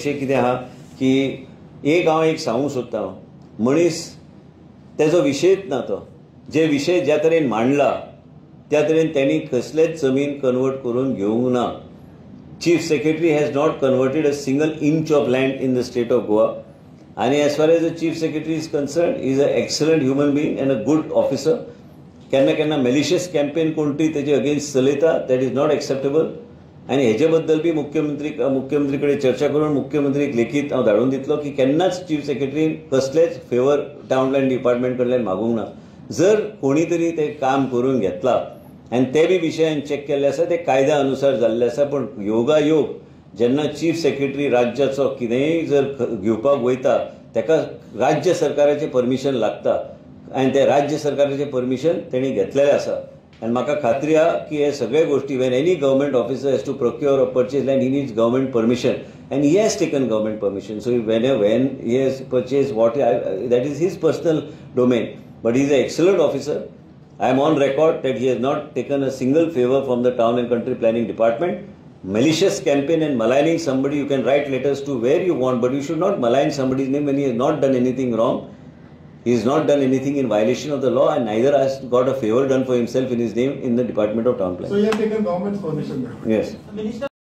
विषय कितें आहा की एक हांव एक सांगूंक सोदतां मनीस तेजो विशयच ना तो जे विषय ज्या तरेन मांडला त्या तरेन त्यांनी कसलेच जमीन कन्वर्ट करून घेवंक ना. Chief secretary has not converted a single inch of land in the state of Goa. आणि as far as the chief secretary is concern is a excellent human being and a good officer. केन्ना केन्ना malicious campaign कोणतरी तेजे against चलयता that is not acceptable. आणि हेजे बद्दल बी मुख्यमंत्री कडेन चर्चा करून मुख्यमंत्रीक लेखीत हांव धाडून दितलो की केन्नाच चीफ सेक्रेटरीन कसलेच फेवर टावन प्लॅन डिपार्टमेंट कडल्यान मागूंक ना. जर कोणी तरी ते काम करून घेतला आनी ते बी विशयान चेक केल्ले आसा ते कायद्या अनुसार जाल्ले आसा. पण योगायोग जेन्ना चीफ सेक्रेटरी राज्याचो कितेंय जर घेवपाक वयता ताका राज्य सरकाराचें परमिशन लागता आनी ते राज्य सरकाराचें परमिशन तेणी घेतलेलें आसा. And म्हाका खात्री आहा की हे सगळे गोष्टी when any government officer has to procure or purchase land, he needs government permission and he has taken government permission. So when he has purchased that is his personal domain, but he is an excellent officer. I am on record that he has not taken a single favor from the town and country planning department. Malicious campaign and maligning somebody, you can write letters to where you want, but you should not malign somebody's name when he has not done anything wrong. He has not done anything in violation of the law and neither has got a favor done for himself in his name in the Department of Town Planning. So he has taken government's permission. Yes.